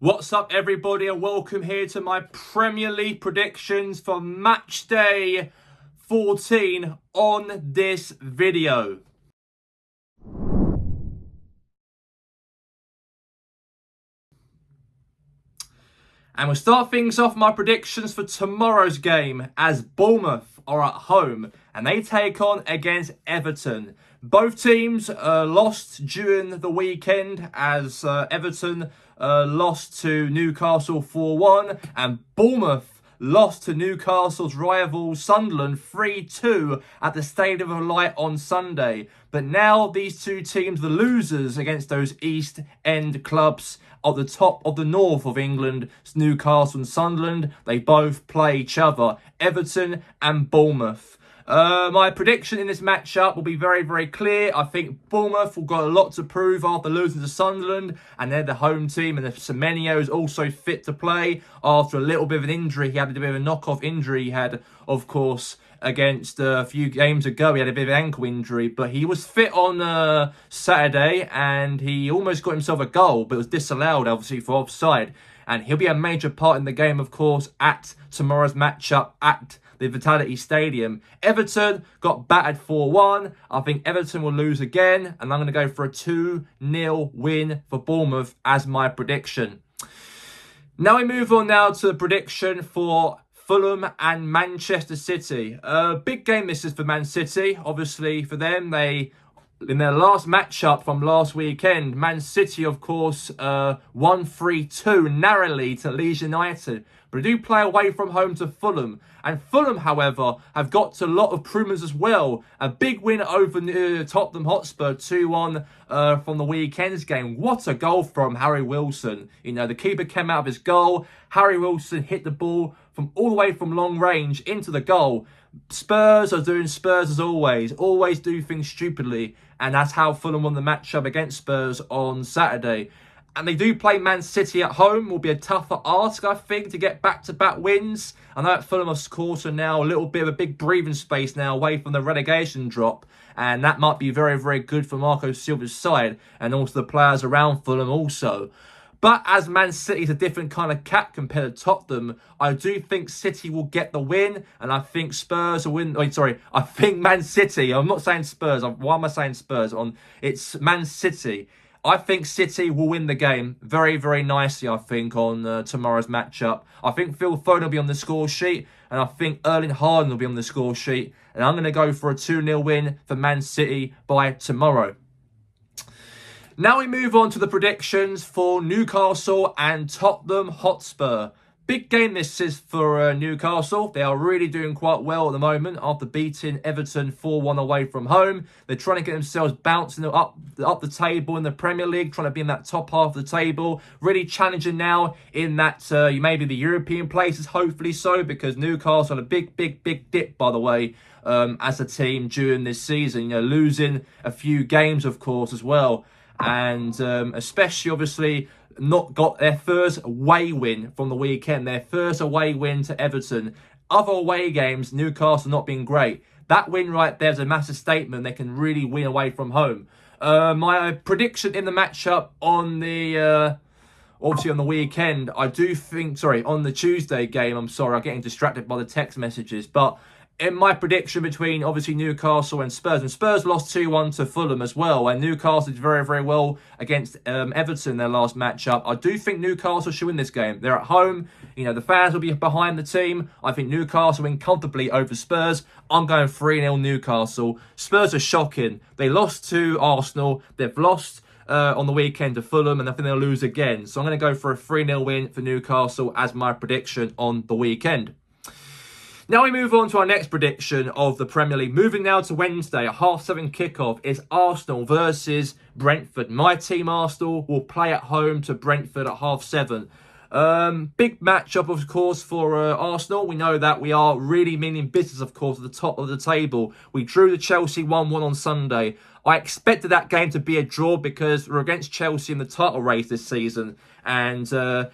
What's up, everybody, and welcome here to my Premier League predictions for Matchday 14 on this video. And we'll start things off my predictions for tomorrow's game as Bournemouth are at home and they take on against Everton. Both teams lost during the weekend as Everton lost to Newcastle 4-1 and Bournemouth lost to Newcastle's rival Sunderland 3-2 at the Stadium of Light on Sunday. But now these two teams, the losers against those East End clubs at the top of the north of England, Newcastle and Sunderland, they both play each other, Everton and Bournemouth. My prediction in this matchup will be very, very clear. I think Bournemouth will got a lot to prove after losing to Sunderland, and they're the home team, and if Semenyo is also fit to play after a little bit of an injury. He had a bit of a knock-off injury he had, of course, against a few games ago. He had a bit of an ankle injury, but he was fit on Saturday, and he almost got himself a goal, but it was disallowed, obviously, for offside. And he'll be a major part in the game, of course, at tomorrow's matchup at the Vitality Stadium. Everton got battered 4-1. I think Everton will lose again, and I'm going to go for a 2-0 win for Bournemouth as my prediction. Now we move on now to the prediction for Fulham and Manchester City. Big game this is for Man City. Obviously, for them, in their last matchup from last weekend, Man City, of course, won 3-2 narrowly to Leeds United. But they do play away from home to Fulham. And Fulham, however, have got a lot of improvements as well. A big win over Tottenham Hotspur 2-1 from the weekend's game. What a goal from Harry Wilson. You know, the keeper came out of his goal. Harry Wilson hit the ball from all the way from long range into the goal. Spurs are doing Spurs as always do things stupidly, and that's how Fulham won the matchup against Spurs on Saturday. And they do play Man City at home. Will be a tougher ask, I think, to get back-to-back wins. I know that Fulham, of course, are now a little bit of a big breathing space now away from the relegation drop, and that might be very, very good for Marco Silva's side and also the players around Fulham also. But as Man City is a different kind of cat compared to Tottenham, I do think City will get the win, and I think Spurs will win. I think Man City. I'm not saying Spurs. Why am I saying Spurs? It's Man City. I think City will win the game very, very nicely, I think, on tomorrow's matchup. I think Phil Foden will be on the score sheet, and I think Erling Haaland will be on the score sheet. And I'm going to go for a 2-0 win for Man City by tomorrow. Now we move on to the predictions for Newcastle and Tottenham Hotspur. Big game this is for Newcastle. They are really doing quite well at the moment after beating Everton 4-1 away from home. They're trying to get themselves bouncing up the table in the Premier League, trying to be in that top half of the table. Really challenging now in that maybe the European places, hopefully so, because Newcastle had a big dip, by the way, as a team during this season. You know, losing a few games, of course, as well. And especially, obviously, not got their first away win from the weekend. Their first away win to Everton. Other away games, Newcastle not been great. That win right there is a massive statement. They can really win away from home. My prediction in the matchup on the obviously on the weekend, I do think, on the Tuesday game, I'm getting distracted by the text messages, but in my prediction between, obviously, Newcastle and Spurs lost 2-1 to Fulham as well, and Newcastle did very, very well against Everton their last matchup. I do think Newcastle should win this game. They're at home. You know, the fans will be behind the team. I think Newcastle win comfortably over Spurs. I'm going 3-0 Newcastle. Spurs are shocking. They lost to Arsenal. They've lost on the weekend to Fulham, and I think they'll lose again. So I'm going to go for a 3-0 win for Newcastle as my prediction on the weekend. Now we move on to our next prediction of the Premier League. Moving now to Wednesday, a 7:30 kickoff is Arsenal versus Brentford. My team, Arsenal, will play at home to Brentford at 7:30. Big matchup, of course, for Arsenal. We know that we are really meaning business, of course, at the top of the table. We drew the Chelsea 1-1 on Sunday. I expected that game to be a draw because we're against Chelsea in the title race this season. And Chelsea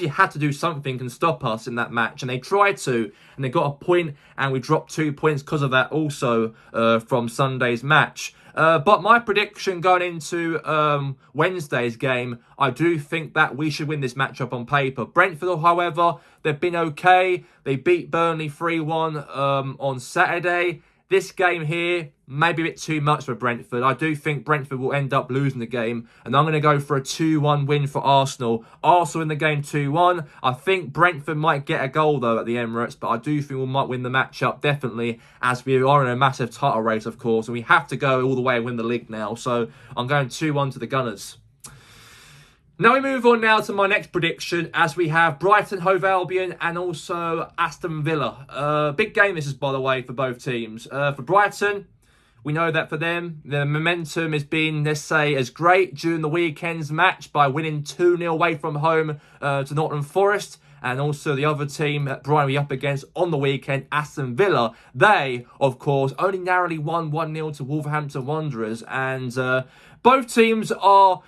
had to do something and stop us in that match. And they tried to, and they got a point, and we dropped 2 points because of that also from Sunday's match. But my prediction going into Wednesday's game, I do think that we should win this matchup on paper. Brentford, however, they've been okay. They beat Burnley 3-1 on Saturday. This game here, maybe a bit too much for Brentford. I do think Brentford will end up losing the game. And I'm going to go for a 2-1 win for Arsenal. Arsenal in the game 2-1. I think Brentford might get a goal, though, at the Emirates. But I do think we might win the matchup, definitely. As we are in a massive title race, of course. And we have to go all the way and win the league now. So I'm going 2-1 to the Gunners. Now we move on now to my next prediction as we have Brighton, Hove Albion and also Aston Villa. Big game this is, by the way, for both teams. For Brighton, we know that for them, the momentum has been, let's say, as great during the weekend's match by winning 2-0 away from home to Nottingham Forest. And also the other team that Brighton were up against on the weekend, Aston Villa. They, of course, only narrowly won 1-0 to Wolverhampton Wanderers. And both teams are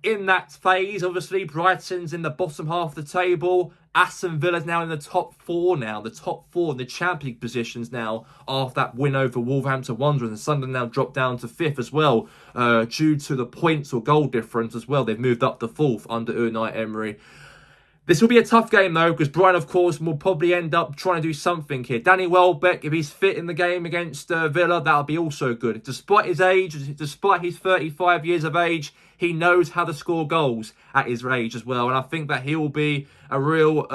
in that phase. Obviously, Brighton's in the bottom half of the table. Aston Villa's now in the top four now. The top four in the Champions League positions now after that win over Wolverhampton Wanderers. And Sunderland now dropped down to fifth as well due to the points or goal difference as well. They've moved up to fourth under Unai Emery. This will be a tough game, though, because Brighton, of course, will probably end up trying to do something here. Danny Welbeck, if he's fit in the game against Villa, that'll be also good. Despite his age, despite his 35 years of age, he knows how to score goals at his age as well. And I think that he will be a real,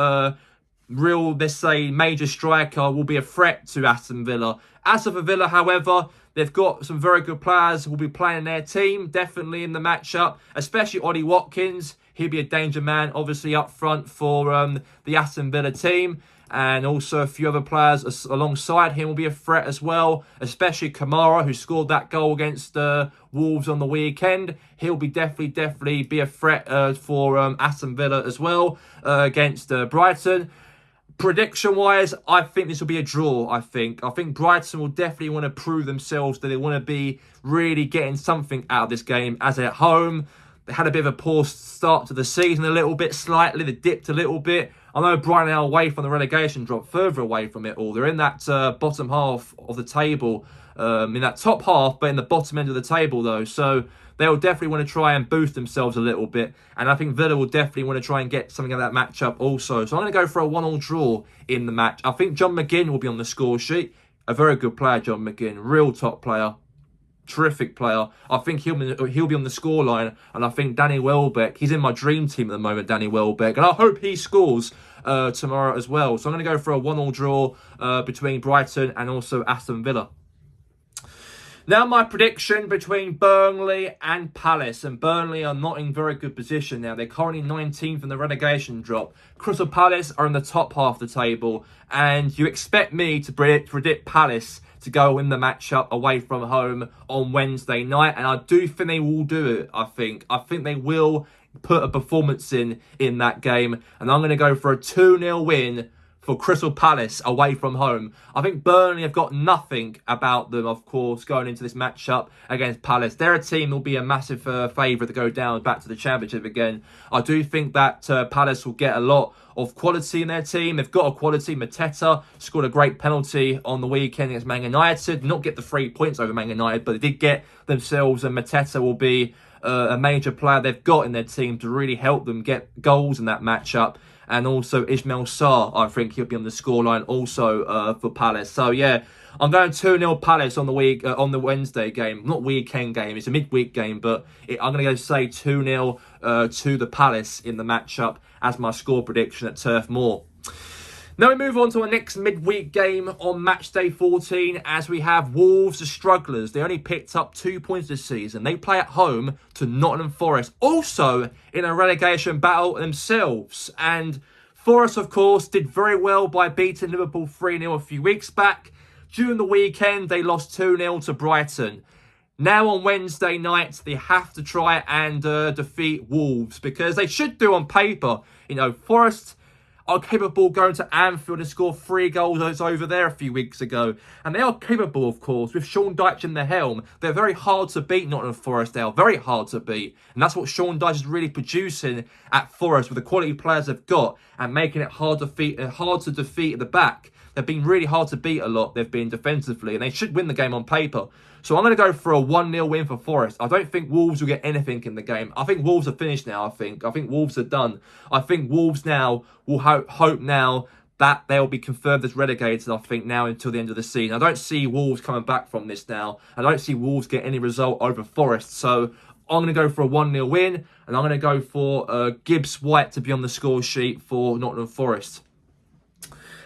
let's say, major striker, will be a threat to Aston Villa. As for Villa, however, they've got some very good players who will be playing in their team, definitely in the matchup, especially Ollie Watkins. He'll be a danger man, obviously, up front for the Aston Villa team. And also a few other players alongside him will be a threat as well, especially Kamara, who scored that goal against Wolves on the weekend. He'll be definitely be a threat for Aston Villa as well against Brighton. Prediction-wise, I think this will be a draw, I think Brighton will definitely want to prove themselves that they want to be really getting something out of this game as at home. They had a bit of a poor start to the season, a little bit slightly. They dipped a little bit. I know Brighton are away from the relegation drop, further away from it all. They're in that bottom half of the table, in that top half, but in the bottom end of the table, though. So they'll definitely want to try and boost themselves a little bit. And I think Villa will definitely want to try and get something out of that matchup also. So I'm going to go for a 1-1 draw in the match. I think John McGinn will be on the score sheet. A very good player, John McGinn. Real top player. Terrific player. I think he'll be on the scoreline, and I think Danny Welbeck, he's in my dream team at the moment, Danny Welbeck, and I hope he scores tomorrow as well. So I'm going to go for a 1-1 draw between Brighton and also Aston Villa. Now my prediction between Burnley and Palace. And Burnley are not in very good position now. They're currently 19th in the relegation drop. Crystal Palace are in the top half of the table. And you expect me to predict Palace to go win the matchup away from home on Wednesday night. And I do think they will do it, I think. I think they will put a performance in that game. And I'm going to go for a 2-0 win for Crystal Palace away from home. I think Burnley have got nothing about them, of course, going into this matchup against Palace. They're a team that will be a massive favourite to go down back to the Championship again. I do think that Palace will get a lot of quality in their team. They've got a quality. Mateta scored a great penalty on the weekend against Man United. Not get the 3 points over Man United, but they did get themselves, and Mateta will be a major player they've got in their team to really help them get goals in that matchup. And also Ismail Sarr, I think he'll be on the scoreline also for Palace. So yeah, I'm going 2-0 Palace on the Wednesday game. Not weekend game, it's a midweek game, but I'm going to go say 2-0 to the Palace in the matchup as my score prediction at Turf Moor. Now we move on to our next midweek game on Matchday 14 as we have Wolves, the strugglers. They only picked up 2 points this season. They play at home to Nottingham Forest, also in a relegation battle themselves. And Forest, of course, did very well by beating Liverpool 3-0 a few weeks back. During the weekend, they lost 2-0 to Brighton. Now on Wednesday night, they have to try and defeat Wolves because they should do on paper. You know, Forest, are capable of going to Anfield and score 3 goals over there a few weeks ago. And they are capable, of course, with Sean Dyche in the helm. They're very hard to beat, Nottingham Forest. They are very hard to beat. And that's what Sean Dyche is really producing at Forest with the quality players they've got and making it hard to defeat at the back. They've been really hard to beat a lot. They've been defensively, and they should win the game on paper. So I'm going to go for a 1-0 win for Forest. I don't think Wolves will get anything in the game. I think Wolves are finished now, I think Wolves are done. I think Wolves now will hope now that they'll be confirmed as relegated, I think, now until the end of the season. I don't see Wolves coming back from this now. I don't see Wolves get any result over Forest. So I'm going to go for a 1-0 win, and I'm going to go for Gibbs White to be on the score sheet for Nottingham Forest.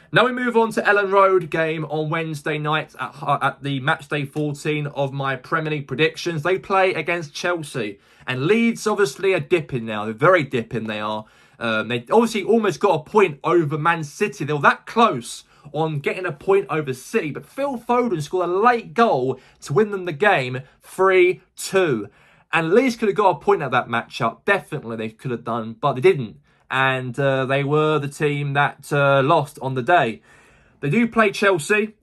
Now we move on to Ellen Road game on Wednesday night at the Matchday 14 of my Premier League predictions. They play against Chelsea. And Leeds obviously are dipping now. They're very dipping, they are. They obviously almost got a point over Man City. They were that close on getting a point over City. But Phil Foden scored a late goal to win them the game 3-2. And Leeds could have got a point at that matchup. Definitely they could have done, but they didn't. And they were the team that lost on the day. They do play Chelsea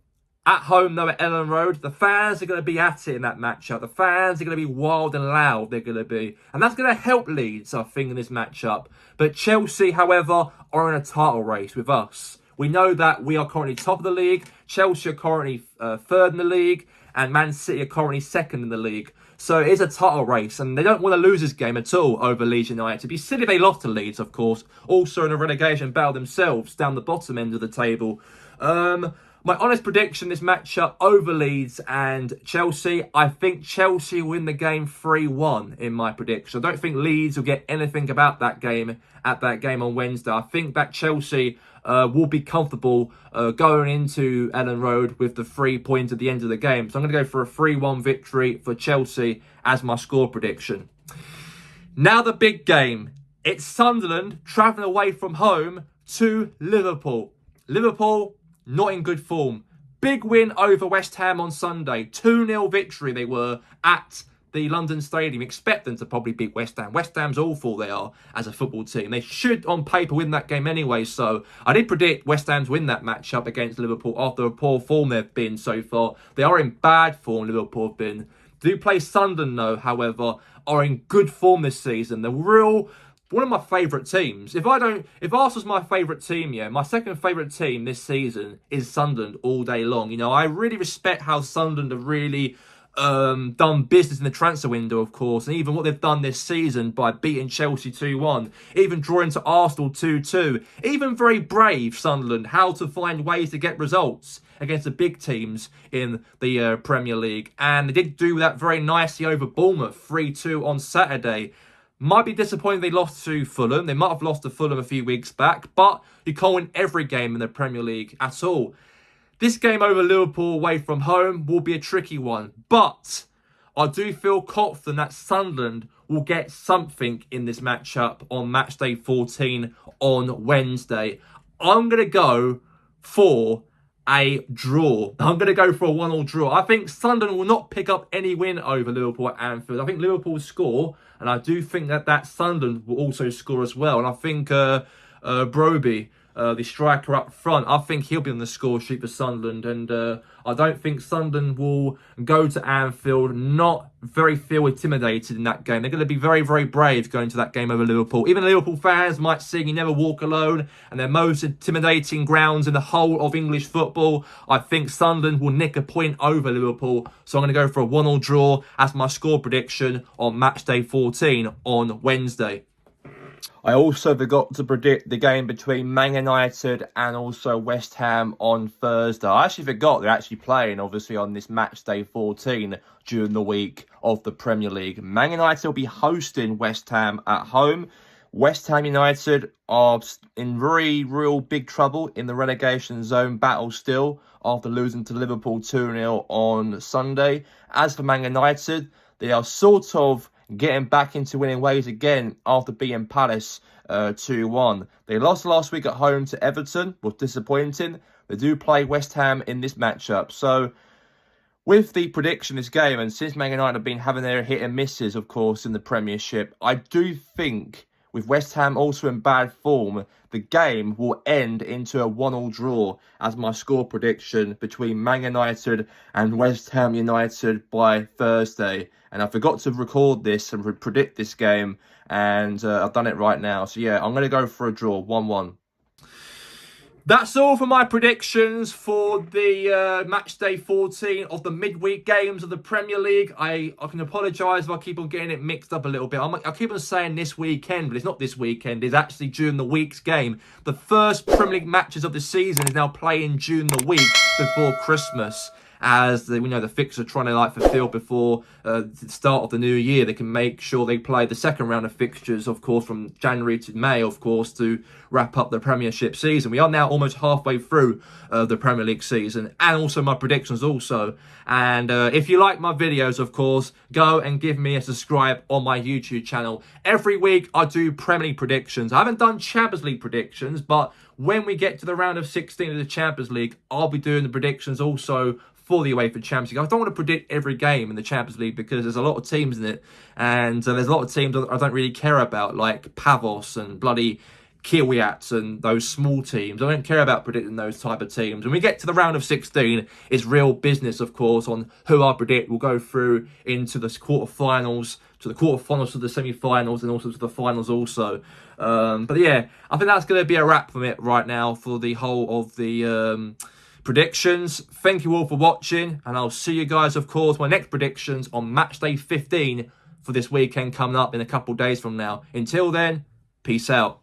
at home, though, at Ellen Road. The fans are going to be at it in that matchup. The fans are going to be wild and loud, they're going to be. And that's going to help Leeds, I think, in this matchup. But Chelsea, however, are in a title race with us. We know that we are currently top of the league. Chelsea are currently third in the league. And Man City are currently second in the league. So it is a title race, and they don't want to lose this game at all over Leeds United. It'd be silly if they lost to Leeds, of course. Also in a relegation battle themselves, down the bottom end of the table. My honest prediction, this matchup over Leeds and Chelsea, I think Chelsea win the game 3-1 in my prediction. I don't think Leeds will get anything about that game at that game on Wednesday. I think that Chelsea will be comfortable going into Ellen Road with the 3 points at the end of the game. So I'm going to go for a 3-1 victory for Chelsea as my score prediction. Now the big game. It's Sunderland travelling away from home to Liverpool. Liverpool not in good form. Big win over West Ham on Sunday. 2-0 victory they were at the London Stadium. Expect them to probably beat West Ham. West Ham's awful, they are, as a football team. They should, on paper, win that game anyway. So I did predict West Ham to win that matchup against Liverpool after a poor form they've been so far. They are in bad form, Liverpool have been. Do play Sunderland, though, however, are in good form this season. They're one of my favourite teams. If Arsenal's my favourite team, yeah, my second favourite team this season is Sunderland all day long. You know, I really respect how Sunderland have really done business in the transfer window, of course, and even what they've done this season by beating Chelsea 2-1, even drawing to Arsenal 2-2, even very brave Sunderland, how to find ways to get results against the big teams in the Premier League. And they did do that very nicely over Bournemouth, 3-2 on Saturday. Might be disappointed they lost to Fulham. They might have lost to Fulham a few weeks back, but you can't win every game in the Premier League at all. This game over Liverpool away from home will be a tricky one, but I do feel confident that Sunderland will get something in this matchup on Matchday 14 on Wednesday. I'm going to go for a draw. I'm going to go for a 1-1 draw. I think Sunderland will not pick up any win over Liverpool at Anfield. I think Liverpool will score, and I do think that Sunderland will also score as well. And I think Broby, the striker up front, I think he'll be on the score sheet for Sunderland. And I don't think Sunderland will go to Anfield not feel intimidated in that game. They're going to be very, very brave going to that game over Liverpool. Even Liverpool fans might sing "You Never Walk Alone," and their most intimidating grounds in the whole of English football. I think Sunderland will nick a point over Liverpool. So I'm going to go for a 1-1 draw as my score prediction on Matchday 14 on Wednesday. I also forgot to predict the game between Man United and also West Ham on Thursday. I actually forgot they're actually playing, obviously, on this Matchday 14 during the week of the Premier League. Man United will be hosting West Ham at home. West Ham United are in real big trouble in the relegation zone battle still after losing to Liverpool 2-0 on Sunday. As for Man United, they are sort of getting back into winning ways again after beating Palace 2-1. They lost last week at home to Everton, was disappointing. They do play West Ham in this matchup. So with the prediction of this game, and since Man United have been having their hit and misses, of course, in the Premiership, I do think with West Ham also in bad form, the game will end into a 1-1 draw as my score prediction between Man United and West Ham United by Thursday. And I forgot to record this and predict this game, and I've done it right now. So yeah, I'm going to go for a draw, 1-1. That's all for my predictions for the match day 14 of the midweek games of the Premier League. I can apologise if I keep on getting it mixed up a little bit. I keep on saying this weekend, but it's not this weekend. It's actually during the week's game. The first Premier League matches of the season is now playing during the week before Christmas. As we know, the fixtures are trying to fulfill before the start of the new year. They can make sure they play the second round of fixtures, of course, from January to May, of course, to wrap up the Premiership season. We are now almost halfway through the Premier League season, and also my predictions also. And if you like my videos, of course, go and give me a subscribe on my YouTube channel. Every week I do Premier League predictions. I haven't done Champions League predictions, but when we get to the round of 16 of the Champions League, I'll be doing the predictions also for the UEFA Champions League. I don't want to predict every game in the Champions League because there's a lot of teams in it, and there's a lot of teams I don't really care about, like Pavos and bloody Kiwiats and those small teams. I don't care about predicting those type of teams. When we get to the round of 16, it's real business, of course, on who I predict will go through into the quarterfinals, to the semi-finals, and also to the finals also. But yeah, I think that's going to be a wrap from it right now for the whole of the predictions. Thank you all for watching, and I'll see you guys, of course, my next predictions on match day 15 for this weekend coming up in a couple of days from now. Until then, peace out.